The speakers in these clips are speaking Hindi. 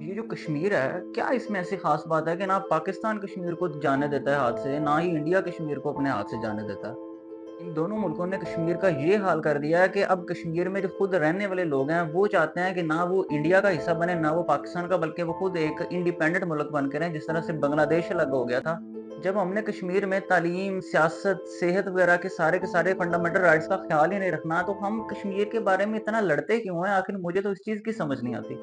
ये जो कश्मीर है, क्या इसमें ऐसी ख़ास बात है कि ना पाकिस्तान कश्मीर को जाने देता है हाथ से, ना ही इंडिया कश्मीर को अपने हाथ से जाने देता है। इन दोनों मुल्कों ने कश्मीर का ये हाल कर दिया है कि अब कश्मीर में जो खुद रहने वाले लोग हैं, वो चाहते हैं कि ना वो इंडिया का हिस्सा बने, ना वो पाकिस्तान का, बल्कि वो खुद एक इंडिपेंडेंट मुल्क बन के रहें, जिस तरह से बांग्लादेश अलग हो गया था। जब हमने कश्मीर में तालीम, सियासत, सेहत वगैरह के सारे फंडामेंटल राइट्स का ख़्याल ही नहीं रखना, तो हम कश्मीर के बारे में इतना लड़ते क्यों हैं? आखिर मुझे तो इस चीज़ की समझ नहीं आती।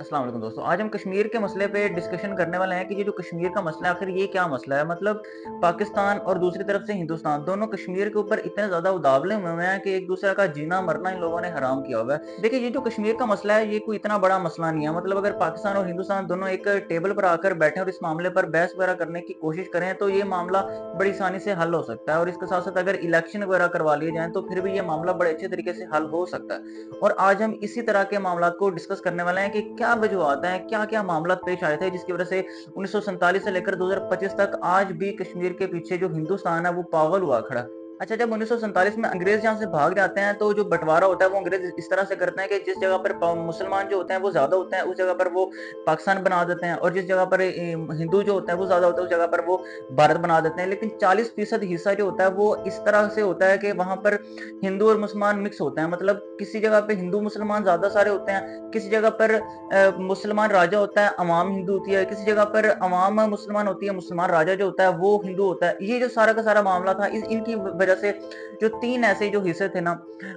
अस्सलाम वालेकुम दोस्तों। आज हम कश्मीर के मसले पे डिस्कशन करने वाले हैं कि ये जो कश्मीर का मसला है, आखिर ये क्या मसला है? मतलब पाकिस्तान और दूसरी तरफ से हिंदुस्तान, दोनों कश्मीर के ऊपर इतने ज़्यादा उदावले हुए हैं कि एक-दूसरे का जीना-मरना इन लोगों ने हराम किया हुआ है। देखिए, ये जो कश्मीर का मसला है, ये कोई इतना बड़ा मसला नहीं है। मतलब अगर पाकिस्तान और हिंदुस्तान दोनों एक टेबल पर आकर बैठें और इस मामले पर बहस वगैरह करने की कोशिश करें, तो ये मामला बड़ी आसानी से हल हो सकता है और इसके साथ-साथ अगर इलेक्शन वगैरह करवा लिए जाएँ, तो फिर भी ये मामला बड़े अच्छे तरीके से हल हो सकता है। और आज हम इसी तरह के मामलात को डिस्कस करने वाले हैं कि क्या वजूहात हैं, क्या-क्या मामलात पेश आए थे जिसकी वजह से 1947 से लेकर 2025 तक आज भी कश्मीर के पीछे जो हिंदुस्तान है वो पागल हुआ खड़ा है। अच्छा, जब 1947 में अंग्रेज यहाँ से भाग जाते हैं, तो जो बँटवारा होता है वो अंग्रेज इस तरह से करते हैं कि जिस जगह पर प मुसलमान जो होते हैं वो ज़्यादा होते हैं, उस जगह पर वो पाकिस्तान बना देते हैं, और जिस जगह पर हिंदू जो होते हैं वो ज़्यादा होते हैं, उस जगह पर वो भारत बना देते हैं। लेकिन 40% हिस्सा जो होता है वो इस तरह से होता है कि वहाँ पर हिंदू और मुसलमान मिक्स होते हैं। मतलब किसी जगह पे हिंदू मुसलमान ज़्यादा सारे होते हैं, किसी जगह पर मुसलमान राजा होता है, अवाम हिंदू होती है, किसी जगह पर अवाम मुसलमान होती है, मुसलमान राजा जो होता है वो हिंदू होता है। ये जो सारा का सारा मामला था, इस इनकी वजह से जो 3 ऐसे जो हिस्से थे ना,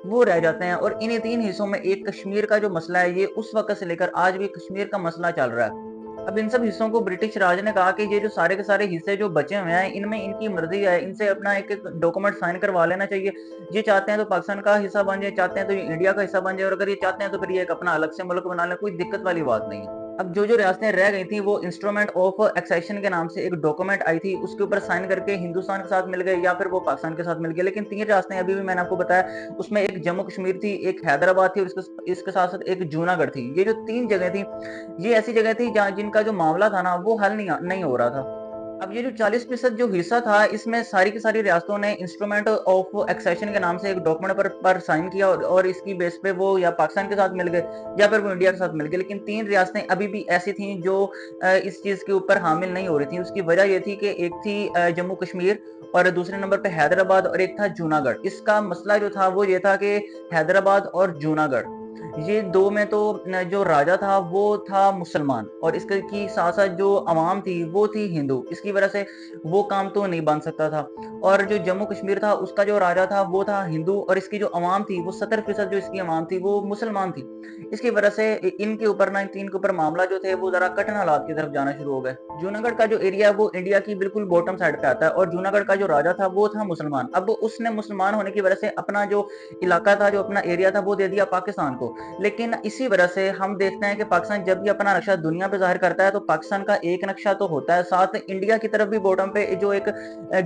वो रह जाते हैं, और इन्हीं 3 हिस्सों में एक कश्मीर का जो मसला है, ये उस वक़्त से लेकर आज भी कश्मीर का मसला चल रहा है। अब इन सब हिस्सों को ब्रिटिश राज ने कहा कि ये जो सारे के सारे हिस्से जो बचे हुए हैं, इनमें इनकी मर्ज़ी है, इनसे अपना एक-एक डॉक्यूमेंट साइन करवा लेना चाहिए। ये चाहते हैं तो पाकिस्तान का हिस्सा बन जाए, चाहते हैं तो ये इंडिया का हिस्सा बन जाए, और अगर ये चाहते हैं तो फिर ये एक अपना अलग से मुल्क बना लें, कोई दिक्कत वाली बात नहीं है। अब जो-जो रियासतें रह गई थी, वो इंस्ट्रूमेंट ऑफ एक्सेशन के नाम से एक डॉक्यूमेंट आई थी, उसके ऊपर साइन करके हिंदुस्तान के साथ मिल गए या फिर वो पाकिस्तान के साथ मिल गए। लेकिन 3 रियासतें अभी भी मैंने आपको बताया, उसमें एक जम्मू कश्मीर थी, एक हैदराबाद थी और इसके साथ-साथ एक जूनागढ़ थी। ये जो 3 जगह थी, ये ऐसी जगह थी जहाँ जिनका जो मामला था ना, वो हल नहीं हो रहा था। अब ये जो 40% जो हिस्सा था, इसमें सारी की सारी रियासतों ने इंस्ट्रूमेंट ऑफ एक्सेशन के नाम से एक डॉक्यूमेंट पर साइन किया, और इसकी बेस पे वो या पाकिस्तान के साथ मिल गए या फिर वो इंडिया के साथ मिल गए। लेकिन 3 रियासतें अभी भी ऐसी थीं जो इस चीज़ के ऊपर हामिल नहीं हो रही थीं। उसकी वजह ये थी कि एक थी जम्मू कश्मीर, और दूसरे नंबर पे हैदराबाद, और एक था जूनागढ़। इसका मसला जो था वो ये था कि हैदराबाद और जूनागढ़, ये 2 में तो जो राजा था वो था मुसलमान, और इसके की साथ-साथ जो अवाम थी वो थी हिंदू। इसकी वजह से वो काम तो नहीं बन सकता था। और जो जम्मू कश्मीर था, उसका जो राजा था वो था हिंदू, और इसकी जो अवाम थी वो 70% जो इसकी अवाम थी वो मुसलमान थी। इसकी वजह से इनके ऊपर ना, इन 3 के ऊपर मामला जो थे वो ज़रा कठिन हालात की तरफ जाना शुरू हो गए। जूनागढ़ का जो एरिया है वो इंडिया की बिल्कुल बॉटम साइड पे आता है, और जूनागढ़ का जो राजा था वो था मुसलमान। अब उसने मुसलमान होने की वजह से अपना जो इलाका था, जो अपना एरिया था, वो दे दिया पाकिस्तान को। लेकिन इसी वजह से हम देखते हैं कि पाकिस्तान जब भी अपना नक्शा दुनिया पे ज़ाहिर करता है, तो पाकिस्तान का एक नक्शा तो होता है, साथ इंडिया की तरफ भी बॉटम पे जो एक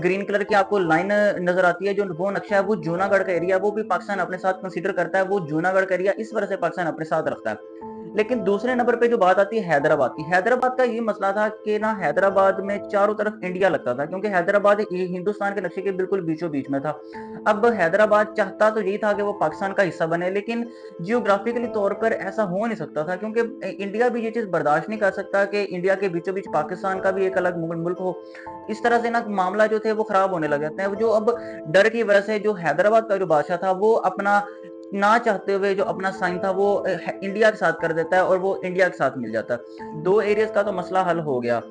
ग्रीन कलर की आपको लाइन नज़र आती है, जो वो नक्शा है, वो जूनागढ़ का एरिया, वो भी पाकिस्तान अपने साथ कंसीडर करता है, वो जूनागढ़ का एरिया इस वजह से पाकिस्तान अपने साथ रखता है। लेकिन दूसरे नंबर पे जो बात आती है हैदराबाद की, हैदराबाद का ये मसला था कि ना, हैदराबाद में चारों तरफ इंडिया लगता था, क्योंकि हैदराबाद ये हिंदुस्तान के नक्शे के बिल्कुल बीचों-बीच में था। अब हैदराबाद चाहता तो यही था कि वो पाकिस्तान का हिस्सा बने, लेकिन जियोग्राफिकली तौर पर ऐसा हो नहीं सकता था, क्योंकि इंडिया भी ये चीज़ बर्दाश्त नहीं कर सकता कि इंडिया के बीचों-बीच पाकिस्तान का भी एक अलग मुल्क हो। इस तरह से ना मामला जो थे वो खराब होने लग जाते हैं। जो अब डर की वजह से जो हैदराबाद का जो बादशाह था, वो अपना ना चाहते हुए जो अपना साइन था वो इंडिया के साथ कर देता है, और वो इंडिया के साथ मिल जाता है। 2 एरियाज़ का तो मसला हल हो गया।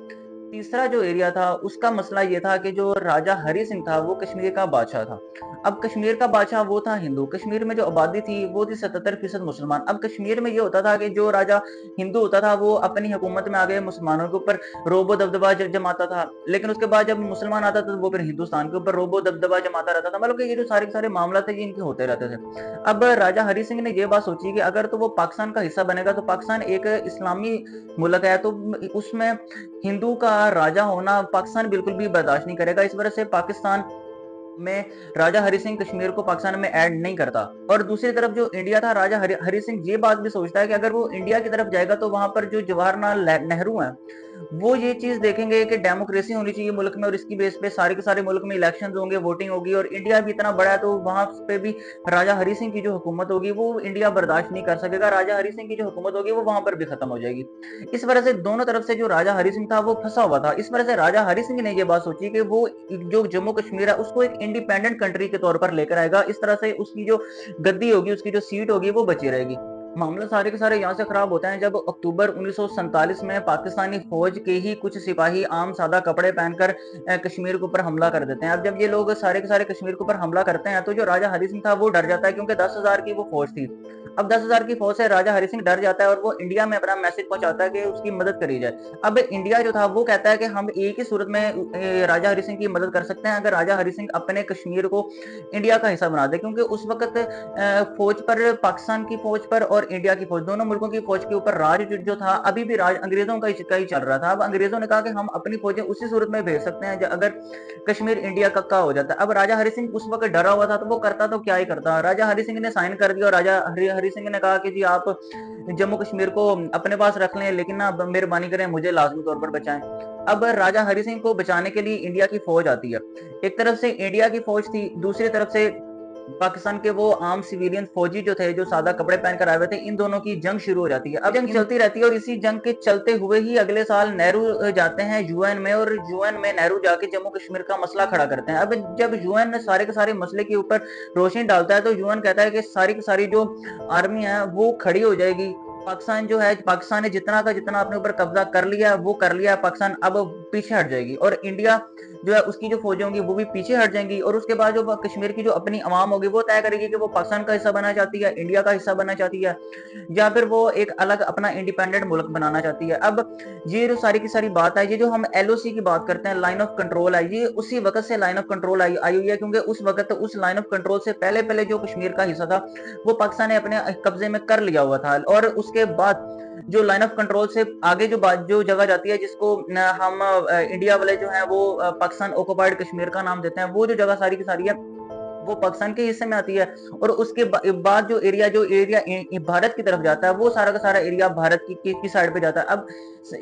तीसरा जो एरिया था, उसका मसला ये था कि जो राजा हरि सिंह था वो कश्मीर का बादशाह था। अब कश्मीर का बादशाह वो था हिंदू, कश्मीर में जो आबादी थी वो थी 77% मुसलमान। अब कश्मीर में ये होता था कि जो राजा हिंदू होता था वो अपनी हुकूमत में आगे मुसलमानों के ऊपर रोब दबदबा जमाता था, लेकिन उसके बाद जब मुसलमान आता था तो वो फिर हिंदुस्तान के ऊपर रोब दबदबा जमाता रहता था। मतलब कि ये जो सारे के सारे मामला थे, ये इनके होते रहते थे। अब राजा हरि सिंह ने ये बात सोची कि अगर तो वो पाकिस्तान का हिस्सा बनेगा, तो पाकिस्तान एक इस्लामी मुल्क है, तो उसमें हिंदू का राजा होना पाकिस्तान बिल्कुल भी बर्दाश्त नहीं करेगा। इस वजह से पाकिस्तान में राजा हरि सिंह कश्मीर को पाकिस्तान में ऐड नहीं करता। और दूसरी तरफ जो इंडिया था, राजा हरि सिंह ये बात भी सोचता है कि अगर वो इंडिया की तरफ जाएगा तो वहां पर जो जवाहरलाल नेहरू हैं वो ये चीज देखेंगे कि डेमोक्रेसी होनी चाहिए मुल्क में, और इसकी बेस पे सारे के सारे मुल्क में इलेक्शन होंगे, वोटिंग होगी, और इंडिया भी इतना बड़ा है तो वहां पे भी राजा हरि सिंह की जो हुकूमत होगी वो इंडिया बर्दाश्त नहीं कर सकेगा, राजा हरि सिंह की जो हुकूमत होगी वो वहां पर भी खत्म हो जाएगी। इस वजह से दोनों तरफ से जो राजा हरि सिंह था वो फंसा हुआ था। इस वजह से राजा हरि सिंह ने ये बात सोची कि वो जो जम्मू कश्मीर है उसको एक इंडिपेंडेंट कंट्री के तौर पर लेकर आएगा, इस तरह से उसकी जो गद्दी होगी, उसकी जो सीट होगी वो बची रहेगी। मामला सारे के सारे यहाँ से खराब होता है जब अक्टूबर 1947 में पाकिस्तानी फौज के ही कुछ सिपाही आम सादा कपड़े पहनकर कश्मीर के ऊपर हमला कर देते हैं। अब जब ये लोग सारे के सारे कश्मीर के ऊपर हमला करते हैं तो जो राजा हरि सिंह था वो डर जाता है, क्योंकि 10,000 की वो फौज थी। अब 10,000 की फौज से राजा हरि सिंह डर जाता है और वो इंडिया में अपना मैसेज पहुंचाता है कि उसकी मदद करी जाए। अब इंडिया जो था वो कहता है कि हम एक ही सूरत में राजा हरि सिंह की मदद कर सकते हैं, अगर राजा हरि सिंह अपने कश्मीर को इंडिया का हिस्सा बना दे, क्योंकि उस वक्त फौज पर, पाकिस्तान की फौज पर और इंडिया की फौज, दोनों मुल्कों की फौज के ऊपर राज जो था अभी भी राज अंग्रेजों का ही चल रहा था। अब अंग्रेजों ने कहा कि हम अपनी फौजें उसी सूरत में भेज सकते हैं अगर कश्मीर इंडिया का हो जाता है। अब राजा हरि सिंह उस वक्त डरा हुआ था तो वो करता तो क्या ही करता। राजा हरि सिंह ने साइन कर दिया और राजा हरि सिंह ने कहा कि जी आप जम्मू कश्मीर को अपने पास रख लें, लेकिन ना मेहरबानी करें मुझे लाजमी तौर पर बचाएं। अब राजा हरि सिंह को बचाने के लिए इंडिया की फौज आती है। एक तरफ से इंडिया की फौज थी, दूसरी तरफ से पाकिस्तान के वो आम सिविलियन फौजी जो थे, जो सादा कपड़े पहनकर आए हुए थे, इन दोनों की जंग शुरू हो जाती है। अब जंग चलती रहती है और इसी जंग के चलते हुए ही अगले साल नेहरू जाते हैं यूएन में, और यूएन में नेहरू जाके जम्मू कश्मीर का मसला खड़ा करते हैं। अब जब यूएन सारे के सारे मसले के ऊपर रोशनी डालता है तो यूएन कहता है कि सारी की सारी जो आर्मी है वो खड़ी हो जाएगी। पाकिस्तान जो है, पाकिस्तान ने जितना का जितना अपने ऊपर कब्जा कर लिया वो कर लिया, पाकिस्तान अब पीछे हट जाएगी, और इंडिया जो है उसकी जो फौजें होंगी वो भी पीछे हट जाएंगी। और उसके बाद जो कश्मीर की जो अपनी आवाम होगी वो तय करेगी कि वो पाकिस्तान का हिस्सा बनना चाहती है, इंडिया का हिस्सा बनना चाहती है, या फिर वो एक अलग अपना इंडिपेंडेंट मुल्क बनाना चाहती है। अब ये जो सारी की सारी बात है, ये जो हम एलओसी की बात करते हैं, लाइन ऑफ कंट्रोल है, ये उसी वक्त से लाइन ऑफ कंट्रोल आई हुई है, क्योंकि उस वक्त उस लाइन ऑफ कंट्रोल से पहले पहले जो कश्मीर का हिस्सा था वो पाकिस्तान ने अपने कब्जे में कर लिया हुआ था। और उसके बाद जो लाइन ऑफ कंट्रोल से आगे जो बात जो जगह जाती है, जिसको हम इंडिया वाले जो है वो पाकिस्तान ऑक्युपाइड कश्मीर का नाम देते हैं, वो जो जगह सारी की सारी है वो पाकिस्तान के हिस्से में आती है। और उसके बाद जो एरिया भारत की तरफ जाता है वो सारा का सारा एरिया भारत की साइड पे जाता है। अब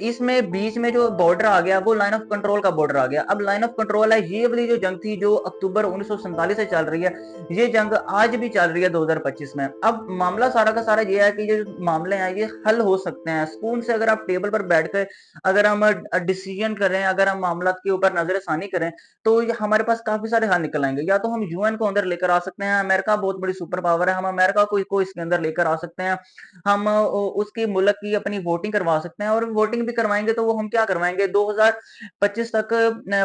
इसमें बीच में जो बॉर्डर आ गया वो लाइन ऑफ कंट्रोल का बॉर्डर आ गया। अब लाइन ऑफ कंट्रोल है, ये वाली जो जंग थी जो अक्टूबर 1947 से चल रही है, ये जंग आज भी चल रही है 2025 में। अब मामला सारा का सारा ये है कि ये जो मामले हैं ये हल हो सकते हैं सुकून से, अगर आप टेबल पर बैठ कर अगर हम डिसीजन करें, अगर हम मामला के ऊपर नजरसानी करें, तो हमारे पास काफी सारे हल निकल आएंगे। या तो हम यूएन को अंदर लेकर आ सकते हैं, अमेरिका बहुत बड़ी सुपर पावर है, हम अमेरिका को इसके अंदर लेकर आ सकते हैं। हम उसकी मुल्क की अपनी वोटिंग करवा सकते हैं, और वोटिंग भी करवाएंगे तो वो हम क्या करवाएंगे, 2025 तक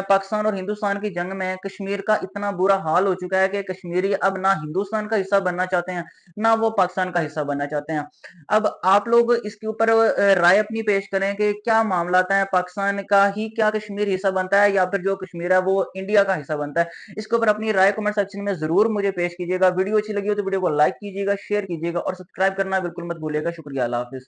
पाकिस्तान और हिंदुस्तान की जंग में कश्मीर का इतना बुरा हाल हो चुका है कि कश्मीरी अब ना हिंदुस्तान का हिस्सा बनना चाहते हैं, ना वो पाकिस्तान का हिस्सा बनना चाहते हैं। अब आप लोग इसके ऊपर राय अपनी पेश करें कि क्या मामला है, पाकिस्तान का ही क्या कश्मीर हिस्सा बनता है, या फिर जो कश्मीर है वो इंडिया का हिस्सा बनता है। इसके ऊपर अपनी राय कमेंट सेक्शन में जरूर मुझे पेश कीजिएगा। वीडियो अच्छी लगी हो तो वीडियो को लाइक कीजिएगा, शेयर कीजिएगा और सब्सक्राइब करना बिल्कुल मत भूलिएगा। शुक्रिया, अल्लाह हाफिज।